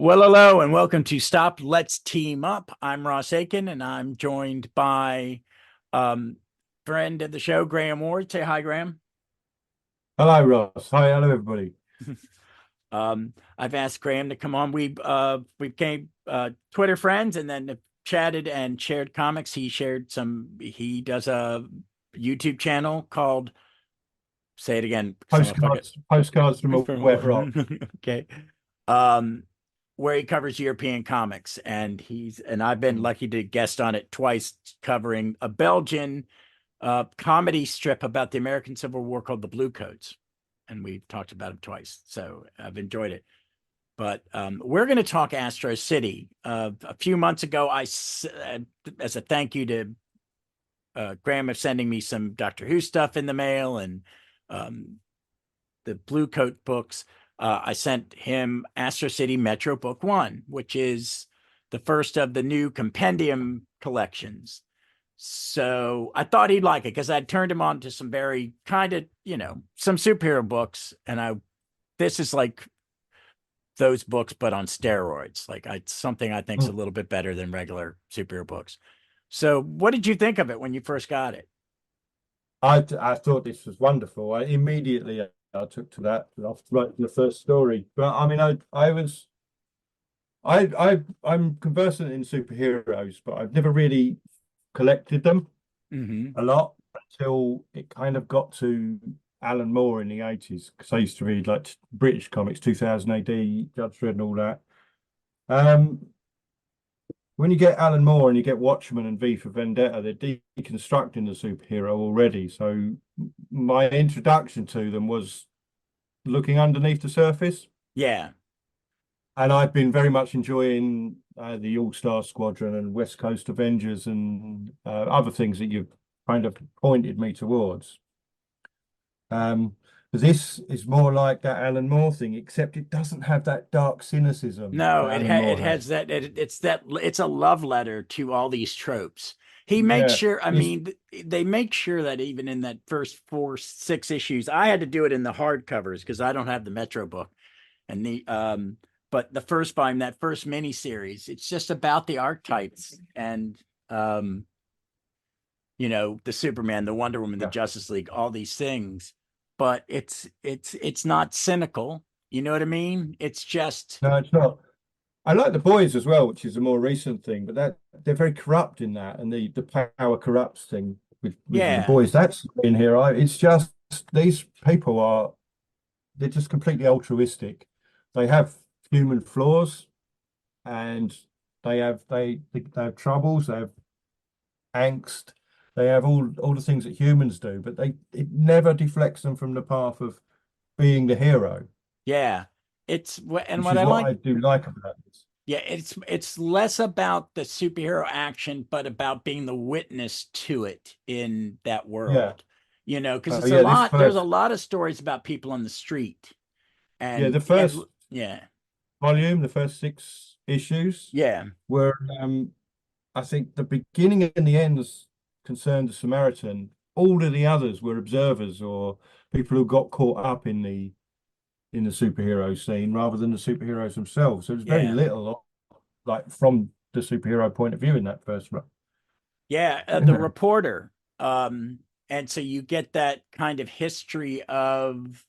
Well, hello, and welcome to Stop Let's Team Up. I'm Ross Aiken, and I'm joined by um friend of the show, Graham Ward. Say hi, Graham. Hello, Ross. Hi, hello, everybody. I've asked Graham to come on. We became Twitter friends and then chatted and shared comics. He does a YouTube channel called, say it again, because I'm gonna fuck Postcards from a wet rock. it. Okay. Um, where he covers European comics, and I've been Mm. lucky to guest on it twice, covering a Belgian comedy strip about the American Civil War called The Bluecoats, and we've talked about it twice, so I've enjoyed it. But we're going to talk Astro City. A few months ago, as a thank you to Graham of sending me some Doctor Who stuff in the mail and um, the Blue Coat books, I sent him Astro City Metro Book One, which is the first of the new compendium collections. So I thought he'd like it because I'd turned him on to some very kind of, some superhero books. And this is like those books, but on steroids. Something I think is a Mm. little bit better than regular superhero books. So what did you think of it when you first got it? I thought this was wonderful. I took to that after writing the first story. But I mean, I'm conversant in superheroes, but I've never really collected them Mm-hmm. a lot until it kind of got to Alan Moore in the 80s. Because I used to read like British comics, 2000 AD, Judge Dredd and all that. Um, when you get Alan Moore and you get Watchmen and V for Vendetta, they're deconstructing the superhero already. So my introduction to them was looking underneath the surface, Yeah. and I've been very much enjoying the All-Star Squadron and West Coast Avengers and other things that you've kind of pointed me towards. Um, this is more like that Alan Moore thing, except it doesn't have that dark cynicism No, that Alan it Moore has. has it's a love letter to all these tropes. He makes Yeah, sure, I it's mean, they make sure that even in that first four, 6 issues, I had to do it in the hardcovers because I don't have the Metro book. And but the first volume, that first mini series, it's just about the archetypes and um, the Superman, the Wonder Woman, the yeah. Justice League, all these things. But it's not cynical. You know what I mean? It's just No, it's not. I like the boys as well, which is a more recent thing, but that they're very corrupt in that, and the power corrupts thing with the yeah. boys. That's in here. It's just these people are they're just completely altruistic. They have human flaws, and they have troubles. They have angst. They have all the things that humans do, but they it never deflects them from the path of being the hero, Yeah. And which what is I what like, I do like about this. yeah, it's less about the superhero action, but about being the witness to it in that Yeah. world. Because Oh yeah, this there's a first. lot of stories about people on the street Yeah, the and first yeah, volume, the first six issues yeah, were, I think, the beginning and the ends concerned the Samaritan. All of the others were observers or people who got caught up in the superhero scene rather than the superheroes themselves. So there's very yeah, little like from the superhero point of view in that first run. yeah. In The there. reporter, and so you get that kind of history of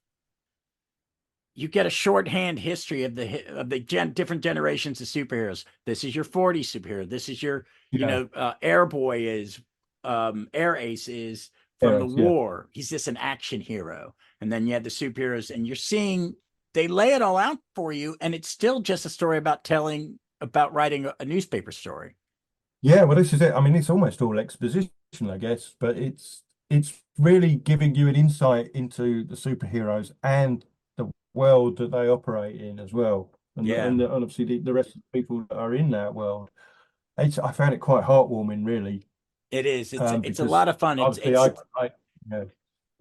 you get a shorthand history of different generations of superheroes. This is your 40s superhero. This is your, Yeah, Air Boy is, Air Ace is from the yeah. war. He's just an action hero. And then you have the superheroes, and you're seeing they lay it all out for you, and it's still just a story about writing a newspaper story. Yeah, well, this is it. I mean, it's almost all exposition, I guess, but it's really giving you an insight into the superheroes and the world that they operate in as well, Yeah, and obviously the rest of the people that are in that world. I found it quite heartwarming, really, it is. It's a because lot of fun. obviously I yeah,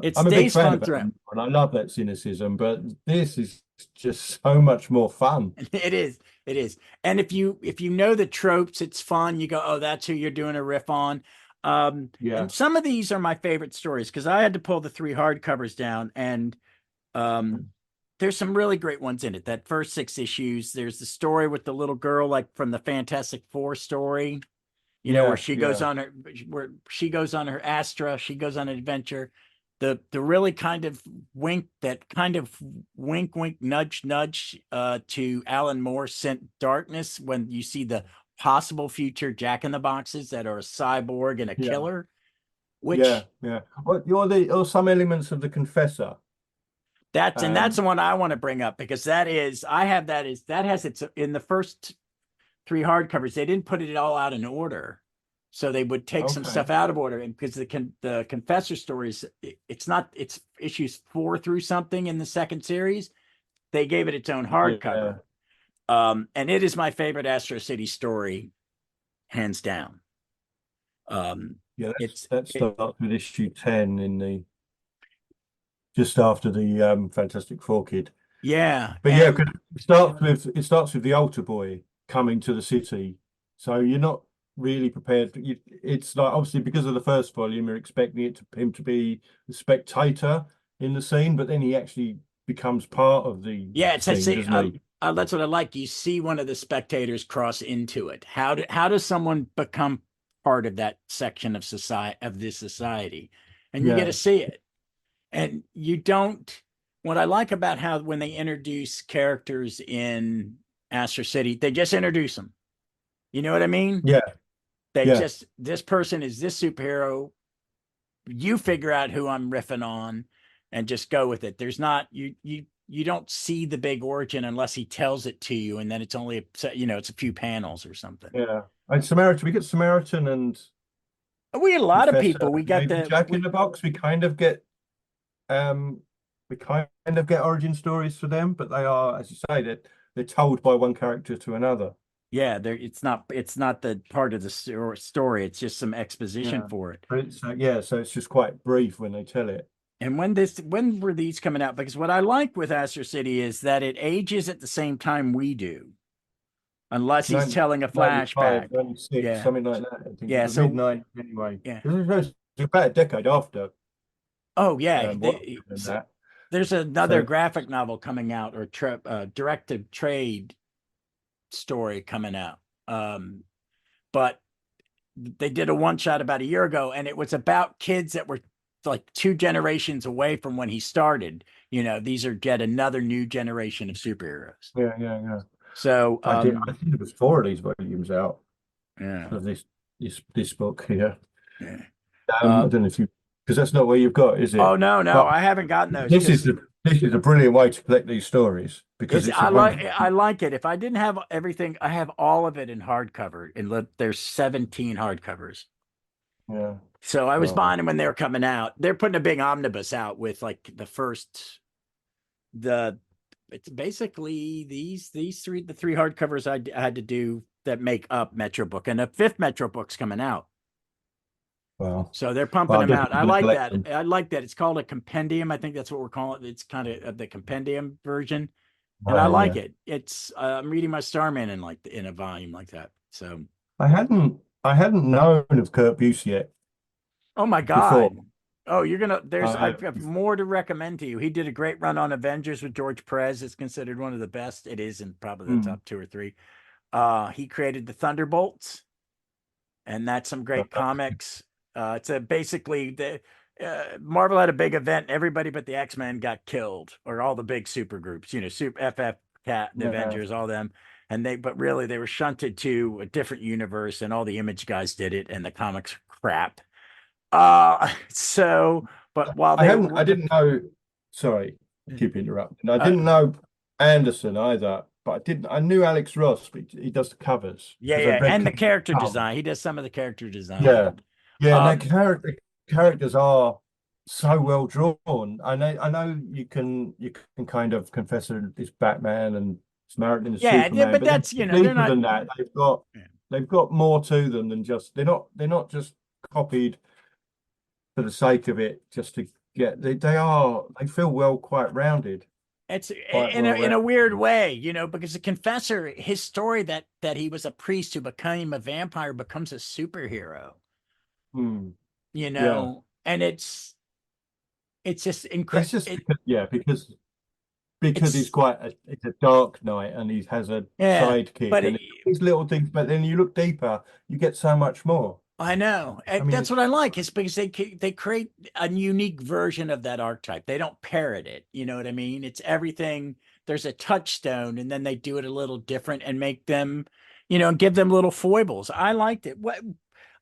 It I'm a big stays fan fun of throughout. Alan Moore and I love that cynicism, but this is just so much more fun. It is. It is. And if you know the tropes, it's fun. You go, oh, that's who you're doing a riff on. And Yeah, some of these are my favorite stories because I had to pull the three hardcovers down, and um, there's some really great ones in it. That first 6 issues, there's the story with the little girl, like from the Fantastic Four story, where Yeah, she goes yeah, on her Astra, she goes on an adventure. The really kind of wink wink nudge nudge to Alan Moore sent Darkness, when you see the possible future Jack in the Boxes that are a cyborg and a yeah, killer, yeah, which yeah. Well, or some elements of the Confessor. that's the one I want to bring up, because I have that has its in the first 3 hardcovers. They didn't put it all out in order, so they would take some Okay. stuff out of order. And because the Confessor stories, it's issues 4 through something in the second series, they gave it its own Yeah, hardcover. And it is my favorite Astro City story, hands down. yeah. It's That it, starts with issue 10 in the just after the Fantastic Four kid. yeah, But yeah, and 'cause it starts with the altar boy coming to the city, so you're not really prepared. It's like obviously because of the first volume, you're expecting him to be the spectator in the scene, but then he actually becomes part of the yeah, it's I scene, say doesn't he? that's what I like. You see one of the spectators cross into it. How does someone become part of that section of this society? And you get to Yeah, see it. And you don't. What I like about how when they introduce characters in Astro City, they just introduce them. You know what I mean? yeah, They yeah, just, this person is this superhero. You figure out who I'm riffing on, and just go with it. There's not you don't see the big origin unless he tells it to you, and then it's only it's a few panels or something. yeah. And Samaritan, we get Samaritan and We had a lot of Confessor, people. We got maybe the Jack in we the Box. Um we kind of get origin stories for them, but they are, as you say, they're told by one character to another. Yeah, there it's not the part of the story. It's just some exposition Yeah. for it. But yeah, so it's just quite brief when they tell it. And when were these coming out? Because what I like with Astro City is that it ages at the same time we do, unless he's telling a 95, flashback. 96, Yeah. something like that. I think it Yeah. was mid So 90s anyway. yeah. It's about a decade after Oh yeah. what and that. There's another So graphic novel coming out, or direct to trade story coming out. But they did a one shot about a year ago, and it was about kids that were like 2 generations away from when he started. These are yet another new generation of superheroes. yeah, yeah, yeah. So I think there was 4 of these volumes out yeah, of this book here. yeah. I don't know if you because that's not where you've got, is Oh it? no, But I haven't gotten those, because this is a brilliant way to collect these stories because it's it's a wonderful. I like it. If I didn't have everything, I have all of it in hardcover. And there's 17 hardcovers. Yeah. So I was Well, buying them when they were coming out. They're putting a big omnibus out with like the it's basically the 3 hardcovers I had to do that make up Metro Book, and a 5th Metro Book's coming out. well, So they're pumping well, I'm them out. definitely I going to like collect that. them. I like that. It's called a compendium. I think that's what we're calling it. It's kind of the compendium version, and I like Yeah. it. It's I'm reading my Starman in a volume like that. So, I hadn't known of Kurt Busiek oh my before. God. Oh, you're gonna. Uh, I've got more to recommend to you. He did a great run on Avengers with George Perez. It's considered one of the best. It is in probably the hmm. top 2 or 3. He created the Thunderbolts, and that's some great comics. It's a basically the Marvel had a big event. Everybody but the X-Men got killed, or all the big super groups. Super FF Cat, the Yeah. Avengers, all them. But really they were shunted to a different universe, and all the Image guys did it, and the comics crap. So, but while they I were, didn't know, sorry, I keep interrupting. I uh, didn't know Anderson either, but I knew Alex Ross, but he does the covers yeah, because I yeah, read and the character Come. design, he does some of the character Yeah. design. Yeah, and Um, characters are so well drawn. I know you can kind of confess that it's Batman and Samaritan is yeah, Superman, but but they're that's they're deeper not. than that. They've got more to them than just they're not just copied for the sake of it, just to get they feel quite rounded, It's quite in well a rounded. weird way, because the Confessor, his story that he was a priest who became a vampire, becomes a superhero, Hmm. Yeah. and it's just It's incredible. just because because It's it's a dark knight and he has a yeah, sidekick but and these little things, but then you look deeper, you get so much more. I know, I and mean, that's what I like. It's because they create a unique version of that archetype. They don't parrot it. You know what I mean? It's everything. There's a touchstone, and then they do it a little different and make them, and give them little foibles. I liked it. What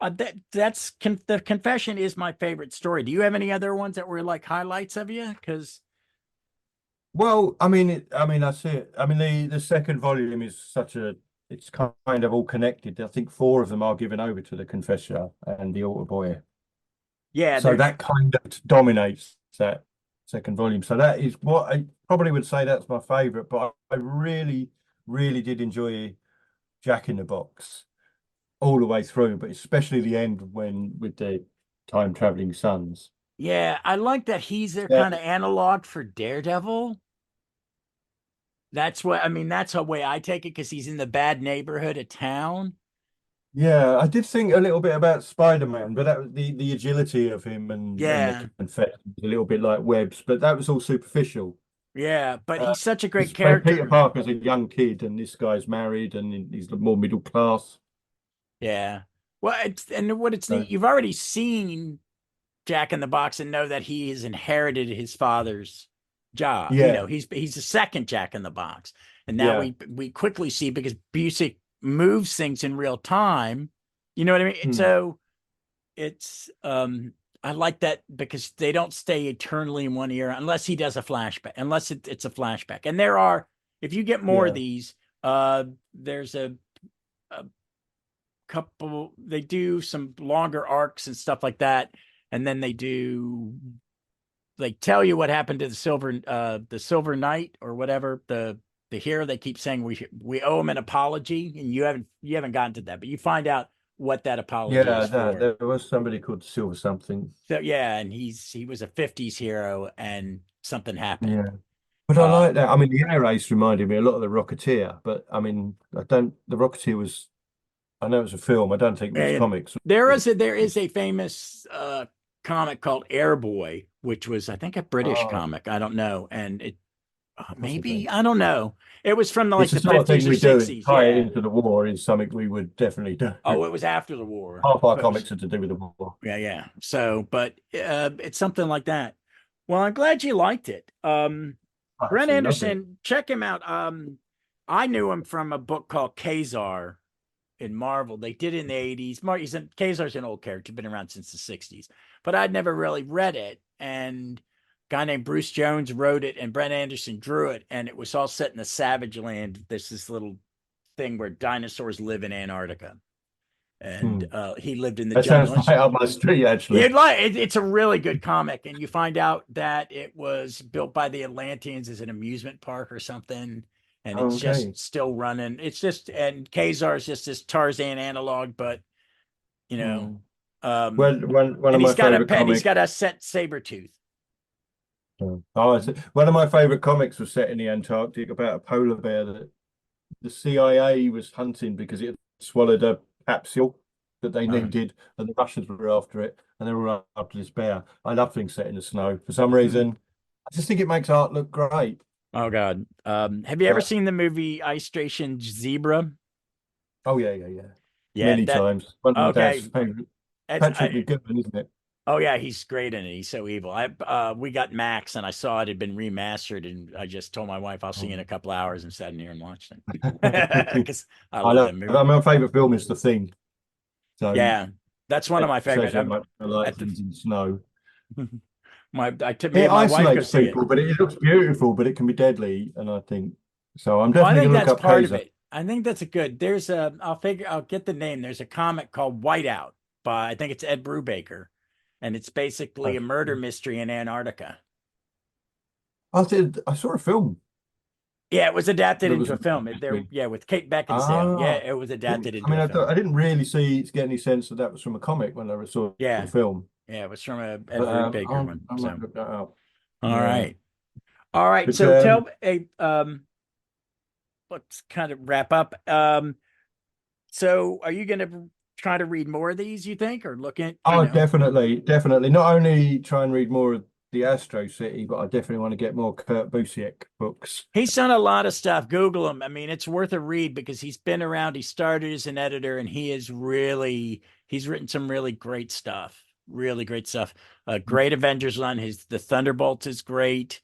the confession is my favorite story. Do you have any other ones that were like highlights of you? Because well, I mean, I see it. I mean, the second volume is it's kind of all connected. I think four of them are given over to the Confessor and the Altar Boy. yeah, So they're that kind of dominates that second volume. So that is what I probably would say that's my favorite, but I really, really did enjoy Jack in the Box all the way through, but especially the end when with the time traveling sons. yeah. I like that he's their Yeah, kind of analog for Daredevil. That's what I mean. That's the way I take it because he's in the bad neighborhood of town. yeah, I did think a little bit about Spider-Man, but that was the agility of him and the Yeah, confetti was a little bit like webs, but that was all superficial. yeah. But he's such a great It's Peter character. Parker's a young kid, and this guy's married, and he's more middle class. Yeah. Well, and what it's So, neat, you've already seen Jack in the Box and know that he has inherited his father's job. yeah, He's the second Jack in the Box. And now yeah. we quickly see because Busey moves things in real time. You know what I mean? And Hmm. so it's I like that because they don't stay eternally in one era unless he does a flashback, unless it's a flashback. And there are, if you get more of Yeah, these, there's a couple, they do some longer arcs and stuff like that, and then they tell you what happened to the Silver Knight or whatever, the hero. They keep saying we owe him an apology, and you haven't gotten to that, but you find out what that apology yeah. is for. There was somebody called Silver something. So yeah, and he was a 50s hero and something happened. Yeah, but I uh like that. I mean, the Air Race reminded me a lot of the Rocketeer, but I mean, I don't. The Rocketeer was. I know it was a film. I don't think it was and comics. there is a famous comic called Airboy, which was, I think, a British Oh, comic. I don't know, and it possibly. maybe, I don't know, it was from It's like the the sort of 50s thing or we do. Is 60s. tie it Yeah. into the war is something we would definitely do. Oh, it was after the war, Half our but it was, comics are to do with the war. yeah, yeah. So, but it's something like that. Well, I'm glad you liked it. I Brent absolutely loved it. Anderson, check him out. I knew him from a book called Kazar in Marvel. They did it in the 80s. Kazar's an old character, been around since the 60s, but I'd never really read it. And a guy named Bruce Jones wrote it, and Brent Anderson drew it, and it was all set in the Savage Land. There's this little thing where dinosaurs live in Antarctica, and Hmm. he lived in the That sounds jungle. right up my street, actually. It's a really good comic, and you find out that it was built by the Atlanteans as an amusement park or something, and Oh, it's okay. just still running. It's just, and Kazar is just this Tarzan analog, but you know, Hmm. um, Well, one of and my he's got a favorite pet. He's comics. got a set saber tooth. Oh, one of my favorite comics was set in the Antarctic about a polar bear that the CIA was hunting because it had swallowed a capsule that they Oh, needed, and the Russians were after it, and they were after this bear. I love things set in the snow for some hmm. reason. I just think it makes art look great. Oh God. Have you ever Uh, seen the movie Ice Station Zebra? oh yeah, yeah, yeah. Yeah, Many that times. One of my dad's okay. favorite. It's Patrick McGowan, isn't it? Oh yeah, he's great in it. He's so evil. We got Max and I saw it had been remastered, and I just told my wife I'll see you in a Oh. couple hours and sat in here and watched it because I I love love. that movie. My favorite film is The Thing. So Yeah, that's one of my shows favorite. you how much I like At the things in snow. I took It made my wife go isolates see it. people, but it looks beautiful, but it can be deadly. And I think so. I'm Well, I definitely think gonna look that's up part of Kaiser. it. I think that's a good. I'll get the name. There's a comic called Whiteout by, I think it's Ed Brubaker, and it's basically a murder mystery in Antarctica. I saw a film Yeah, it was adapted that into was a film. Yeah, with Kate Beckinsale. Yeah, ah. it was adapted I into mean, a film. I didn't really see get any sense that that was from a comic when I saw the Yeah, film. yeah, it was from a Ed But Brubaker one. I might So, look that up. all Yeah, right, all right. but So tell a let's kind of wrap up. So are you going to try to read more of these? You think, or look at, oh, definitely, definitely. Not only try and read more of the Astro City, but I definitely want to get more Kurt Busiek books. He's done a lot of stuff. Google him. I mean, it's worth a read because he's been around. He started as an editor, and he's written some really great stuff. Really great stuff. Great Avengers run. The Thunderbolts is great.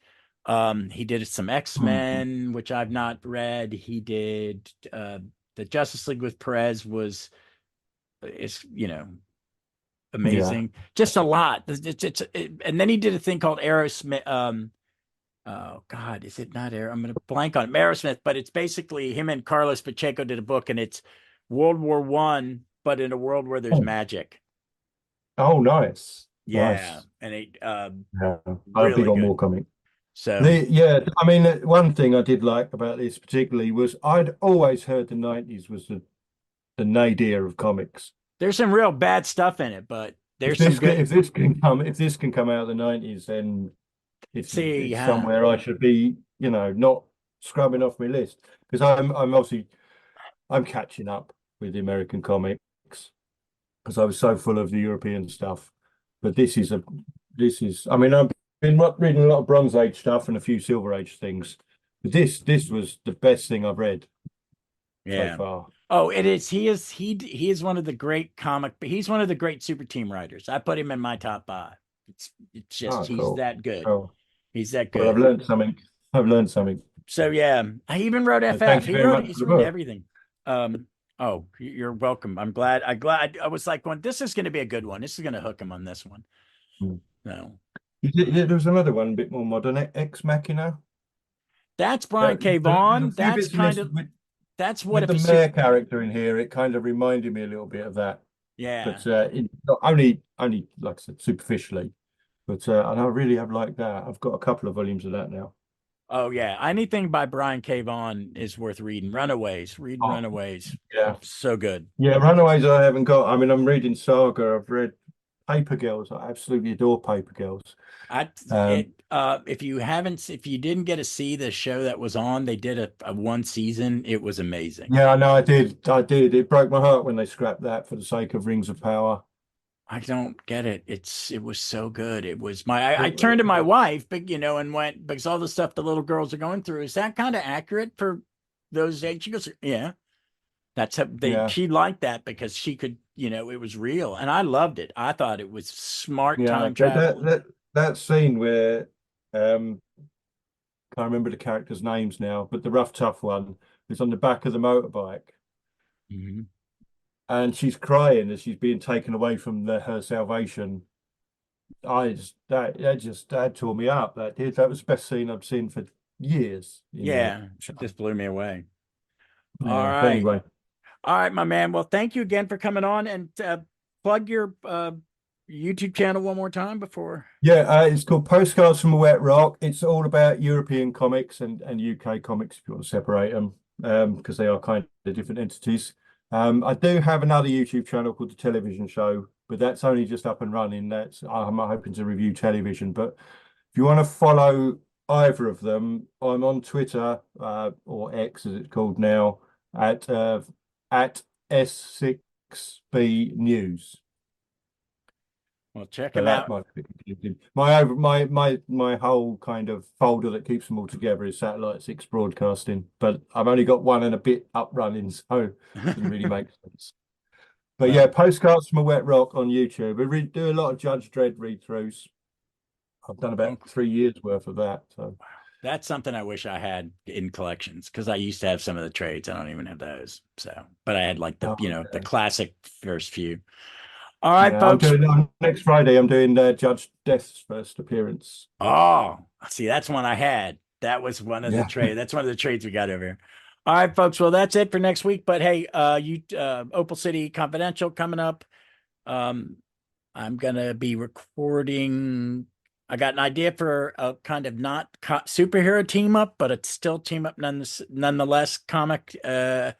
He did some X-Men, which I've not read. He did the Justice League with Perez is amazing. Yeah. Just a lot. And then he did a thing called Aerosmith. Oh God, is it not Air? I'm going to blank on it. Aerosmith, but it's basically him and Carlos Pacheco did a book, and it's World War One, but in a world where there's magic. Oh, nice. Yeah, Nice. and it Yeah. I'm a big really on good. war comic. So Yeah, I mean, one thing I did like about this particularly was I'd always heard the 90s was the nadir of comics. there's some real bad stuff in it, but If there's some this can, good. if this can come out of the 90s, then See, it's yeah, somewhere I should be, not scrubbing off my list because I'm obviously I'm catching up with the American comics because I was so full of the European stuff. But I mean, I've been reading a lot of Bronze Age stuff and a few Silver Age things. But this was the best thing I've read so yeah. far. Oh, it is. He is one of the great he's one of the great super team writers. I put him in my top five. It's just Oh, he's cool. that good. Cool. He's that Well, good. I've learned something. So yeah, I even wrote FF. Thank you very much for He's the written book. everything. Oh, you're welcome. I'm glad. I was like, going, this is going to be a good one. This is going to hook him on this one. Mm. No, There was another one a bit more modern, Ex Machina. that's Brian K. There's Vaughan. a few That's bits kind of that's what with if the a super. mayor character in here. It kind of reminded me a little bit of that, Yeah. but not only like I said, superficially. But and I really have liked that. I've got a couple of volumes of that now. Oh yeah. Anything by Brian K. Vaughan is worth reading. Runaways. Reading Oh, Runaways. yeah. So good. Yeah, Runaways I haven't got. I mean, I'm reading Saga. I've read Paper Girls. I absolutely adore Paper Girls. I Um, it if you didn't get to see the show that was on, they did a one season. It was amazing. yeah, I know I did. I did. It broke my heart when they scrapped that for the sake of Rings of Power. I don't get it. It was so good. It was I It, turned to my wife, but and went because all the stuff the little girls are going through, is that kind of accurate for those age? She goes, yeah. That's how yeah, she liked that because she could, it was real. And I loved it. I thought it was smart yeah. time travel. That scene where can't remember the characters' names now, but the rough tough one is on the back of the motorbike Mhm. and she's crying as she's being taken away from her salvation. That tore me up. That was the best scene I've seen for years in the Yeah, it show. just blew me away. All Yeah. But right. anyway, All right, my man. Well, thank you again for coming on and plug your YouTube channel one more time before. yeah, it's called Postcards from a Wet Rock. It's all about European comics and UK comics, if you want to separate them, because they are kind of different entities. I do have another YouTube channel called The Television Show, but that's only just up and running. I'm hoping to review television. But if you want to follow either of them, I'm on Twitter, or X as it's called now, at S6B News. Well, check So him that out. might be confusing. My whole kind of folder that keeps them all together is Satellite 6 Broadcasting, but I've only got one and a bit up running, so it doesn't really make sense. But yeah, Well, Postcards from a Wet Rock on YouTube. Do a lot of Judge Dredd read-throughs. I've done about 3 years worth of that. So that's something I wish I had in collections because I used to have some of the trades. I don't even have those. So, but I had like oh, the yeah. classic first few. All right, Yeah, folks. next Friday. I'm doing Judge Death's first appearance. Oh, see, that's one I had. That was one of the Yeah, trade. That's one of the trades we got over here. All right, folks. Well, that's it for next week. But hey, Opal City Confidential coming up. Um, I'm gonna be recording. I got an idea for a kind of not superhero team up, but it's still team up nonetheless comic. But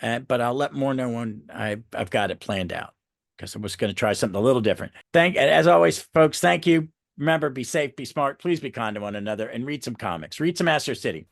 I'll let more know when I've got it planned out because I was going to try something a little different. As always, folks. Thank you. Remember, be safe, be smart. Please be kind to one another, and read some comics. Read some Astro City.